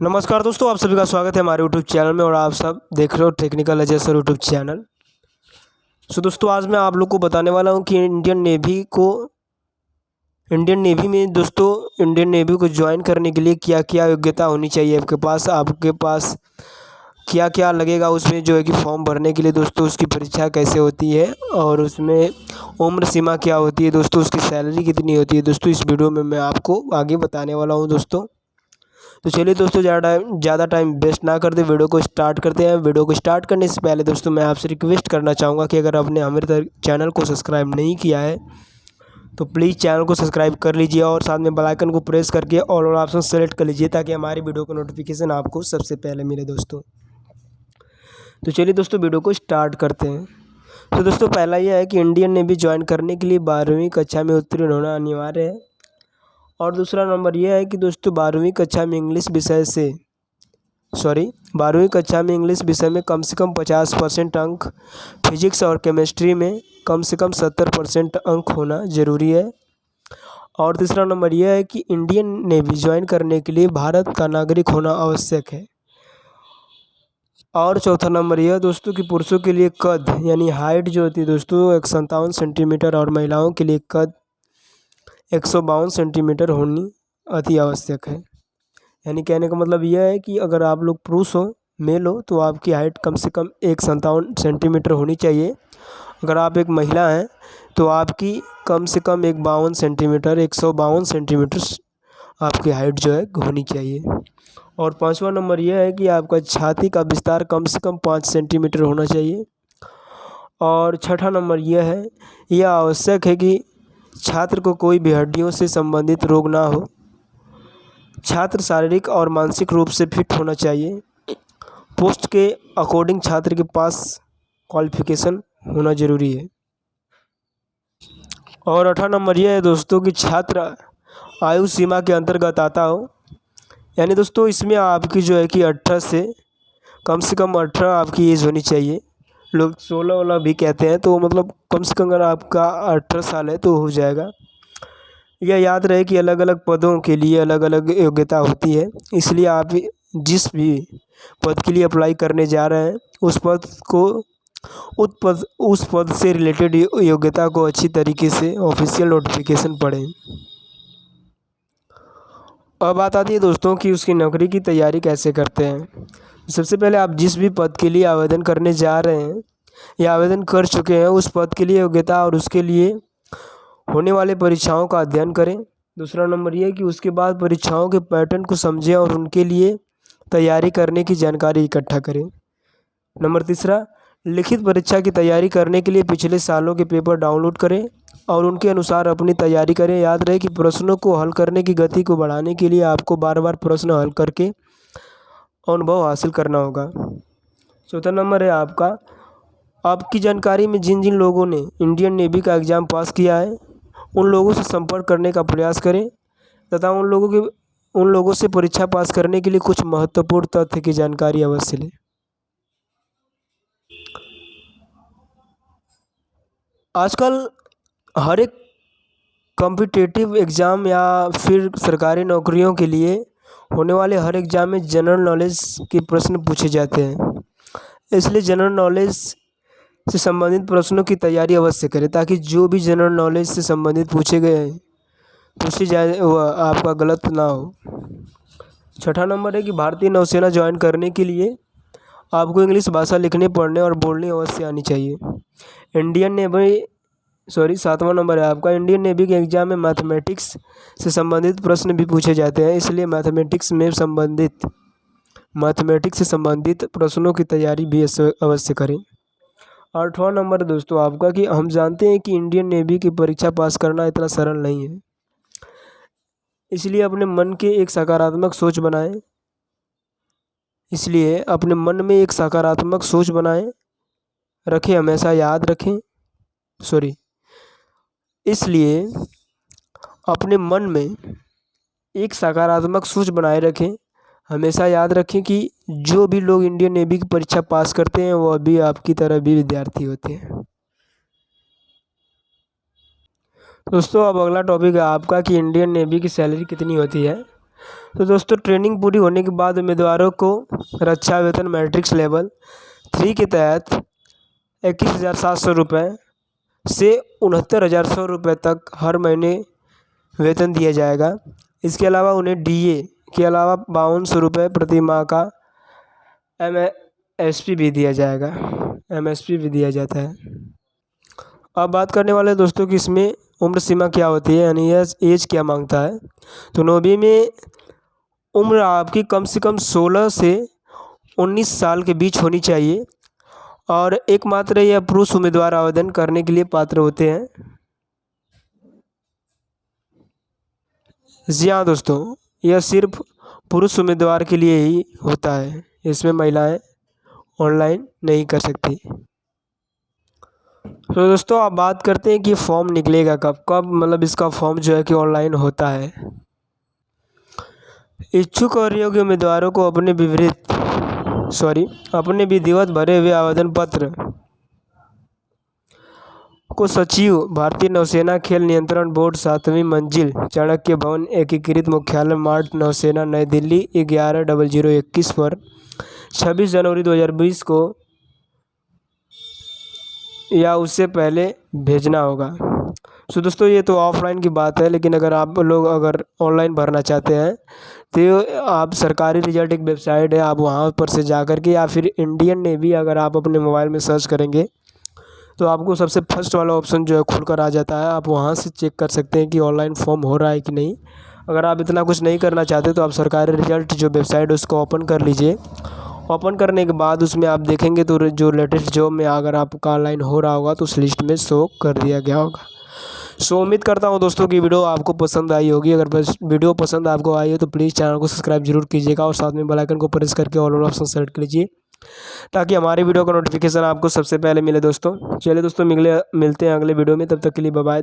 नमस्कार दोस्तों, आप सभी का स्वागत है हमारे यूट्यूब चैनल में और आप सब देख रहे हो technical Ajay sir YouTube channel. दोस्तों आज मैं आप लोग को बताने वाला हूं कि इंडियन नेवी को ज्वाइन करने के लिए क्या क्या योग्यता होनी चाहिए आपके पास क्या क्या लगेगा उसमें जो है कि फॉर्म भरने के लिए दोस्तों, उसकी परीक्षा कैसे होती है और उसमें उम्र सीमा क्या होती है दोस्तों, उसकी सैलरी कितनी होती है दोस्तों, इस वीडियो में मैं आपको आगे बताने वाला हूँ दोस्तों। तो चलिए दोस्तों, ज़्यादा टाइम वेस्ट ना करते वीडियो को स्टार्ट करते हैं। वीडियो को स्टार्ट करने से पहले दोस्तों मैं आपसे रिक्वेस्ट करना चाहूँगा कि अगर आपने हमारे चैनल को सब्सक्राइब नहीं किया है तो प्लीज़ चैनल को सब्सक्राइब कर लीजिए और साथ में बेल आइकन को प्रेस करके ऑल ऑप्शन सेलेक्ट कर लीजिए ताकि हमारी वीडियो का नोटिफिकेशन आपको सबसे पहले मिले दोस्तों। तो चलिए दोस्तों वीडियो को स्टार्ट करते हैं। तो दोस्तों पहला यह है कि इंडियन नेवी ज्वाइन करने के लिए 12वीं कक्षा में उत्तीर्ण होना अनिवार्य है। और दूसरा नंबर यह है कि दोस्तों 12वीं कक्षा में इंग्लिश विषय में कम से कम 50% अंक, फिजिक्स और केमिस्ट्री में कम से कम 70% अंक होना ज़रूरी है। और तीसरा नंबर यह है कि इंडियन नेवी ज्वाइन करने के लिए भारत का नागरिक होना आवश्यक है। और चौथा नंबर यह दोस्तों कि पुरुषों के लिए कद यानी हाइट जो होती है दोस्तों 157 सेंटीमीटर और महिलाओं के लिए कद 152 सेंटीमीटर होनी अति आवश्यक है। यानी कहने का मतलब यह है कि अगर आप लोग पुरुष हो, मेल हो, तो आपकी हाइट कम से कम 157 सेंटीमीटर होनी चाहिए। अगर आप एक महिला हैं तो आपकी कम से कम 152 सेंटीमीटर आपकी हाइट जो है होनी चाहिए। और पांचवा नंबर यह है कि आपका छाती का विस्तार कम से कम 5 सेंटीमीटर होना चाहिए। और छठा नंबर यह आवश्यक है कि छात्र को कोई भी हड्डियों से संबंधित रोग ना हो। छात्र शारीरिक और मानसिक रूप से फिट होना चाहिए। पोस्ट के अकॉर्डिंग छात्र के पास क्वालिफिकेशन होना ज़रूरी है। और 8वां नंबर यह है दोस्तों कि छात्र आयु सीमा के अंतर्गत आता हो। यानी दोस्तों इसमें आपकी जो है कि 18 से कम 18 आपकी एज होनी चाहिए। लोग 16 भी कहते हैं, तो मतलब कम से कम अगर आपका 18 साल है तो हो जाएगा। यह याद रहे कि अलग अलग पदों के लिए अलग अलग योग्यता होती है, इसलिए आप जिस भी पद के लिए अप्लाई करने जा रहे हैं उस पद से रिलेटेड योग्यता को अच्छी तरीके से ऑफिशियल नोटिफिकेशन पढ़ें। अब बात आती है दोस्तों कि उसकी नौकरी की तैयारी कैसे करते हैं। सबसे पहले आप जिस भी पद के लिए आवेदन करने जा रहे हैं या आवेदन कर चुके हैं उस पद के लिए योग्यता और उसके लिए होने वाले परीक्षाओं का अध्ययन करें। दूसरा नंबर ये है कि उसके बाद परीक्षाओं के पैटर्न को समझें और उनके लिए तैयारी करने की जानकारी इकट्ठा करें। नंबर तीसरा, लिखित परीक्षा की तैयारी करने के लिए पिछले सालों के पेपर डाउनलोड करें और उनके अनुसार अपनी तैयारी करें। याद रहे कि प्रश्नों को हल करने की गति को बढ़ाने के लिए आपको बार बार प्रश्न हल करके अनुभव हासिल करना होगा। चौथा नंबर है आपकी जानकारी में जिन जिन लोगों ने इंडियन नेवी का एग्ज़ाम पास किया है उन लोगों से संपर्क करने का प्रयास करें तथा उन लोगों से परीक्षा पास करने के लिए कुछ महत्वपूर्ण तथ्य की जानकारी अवश्य लें। आजकल हर एक कॉम्पिटिटिव एग्ज़ाम या फिर सरकारी नौकरियों के लिए होने वाले हर एग्ज़ाम में जनरल नॉलेज के प्रश्न पूछे जाते हैं, इसलिए जनरल नॉलेज से संबंधित प्रश्नों की तैयारी अवश्य करें ताकि जो भी जनरल नॉलेज से संबंधित पूछे जाए वह आपका गलत ना हो। छठा नंबर है कि भारतीय नौसेना ज्वाइन करने के लिए आपको इंग्लिश भाषा लिखने, पढ़ने और बोलने अवश्य आनी चाहिए। सातवां नंबर है आपका इंडियन नेवी के एग्ज़ाम में मैथमेटिक्स से संबंधित प्रश्न भी पूछे जाते हैं, इसलिए मैथमेटिक्स से संबंधित प्रश्नों की तैयारी भी अवश्य करें। 8वां नंबर दोस्तों आपका कि हम जानते हैं कि इंडियन नेवी की परीक्षा पास करना इतना सरल नहीं है, इसलिए अपने मन में एक सकारात्मक सोच बनाएं रखें, हमेशा याद रखें इसलिए अपने मन में एक सकारात्मक सोच बनाए रखें। हमेशा याद रखें कि जो भी लोग इंडियन नेवी की परीक्षा पास करते हैं वो भी आपकी तरह भी विद्यार्थी होते हैं। दोस्तों अब अगला टॉपिक है आपका कि इंडियन नेवी की सैलरी कितनी होती है। तो दोस्तों ट्रेनिंग पूरी होने के बाद उम्मीदवारों को रक्षा वेतन मैट्रिक्स लेवल 3 के तहत 21,700 रुपये से 69,100 रुपये तक हर महीने वेतन दिया जाएगा। इसके अलावा उन्हें डीए के अलावा 5200 रुपये प्रति माह का एमएसपी भी दिया जाएगा, एमएसपी भी दिया जाता है। अब बात करने वाले दोस्तों कि इसमें उम्र सीमा क्या होती है, यानी यह एज क्या मांगता है। तो 9वीं में उम्र आपकी कम से कम 16 से 19 साल के बीच होनी चाहिए और एकमात्र यह पुरुष उम्मीदवार आवेदन करने के लिए पात्र होते हैं। जी हाँ दोस्तों, यह सिर्फ पुरुष उम्मीदवार के लिए ही होता है, इसमें महिलाएं ऑनलाइन नहीं कर सकती। तो दोस्तों आप बात करते हैं कि फॉर्म निकलेगा कब मतलब इसका फॉर्म जो है कि ऑनलाइन होता है। इच्छुक और योग्य उम्मीदवारों को अपने विधिवत भरे हुए आवेदन पत्र को सचिव भारतीय नौसेना खेल नियंत्रण बोर्ड 7वीं मंजिल चाणक्य भवन एकीकृत मुख्यालय मार्ट नौसेना नई दिल्ली 11/0021 पर 26 जनवरी 2020 को या उससे पहले भेजना होगा। सो दोस्तों ये तो ऑफलाइन की बात है, लेकिन अगर आप लोग अगर ऑनलाइन भरना चाहते हैं तो आप सरकारी रिजल्ट एक वेबसाइट है, आप वहाँ पर से जा कर के या फिर इंडियन नेवी अगर आप अपने मोबाइल में सर्च करेंगे तो आपको सबसे फर्स्ट वाला ऑप्शन जो है खुलकर आ जाता है। आप वहाँ से चेक कर सकते हैं कि ऑनलाइन फॉर्म हो रहा है कि नहीं। अगर आप इतना कुछ नहीं करना चाहते तो आप सरकारी रिजल्ट जो वेबसाइट है उसको ओपन कर लीजिए। ओपन करने के बाद उसमें आप देखेंगे तो जो लेटेस्ट जॉब में अगर आपका ऑनलाइन हो रहा होगा तो उस लिस्ट में शो कर दिया गया होगा। सो उम्मीद करता हूँ दोस्तों की वीडियो आपको पसंद आई होगी। अगर वीडियो पसंद आपको आई हो तो प्लीज़ चैनल को सब्सक्राइब जरूर कीजिएगा और साथ में बेल आइकन को प्रेस करके ऑल ऑप्शन सेलेक्ट कर लीजिए ताकि हमारी वीडियो का नोटिफिकेशन आपको सबसे पहले मिले दोस्तों। चलिए दोस्तों मिलते हैं अगले वीडियो में, तब तक के लिए बाय बाय।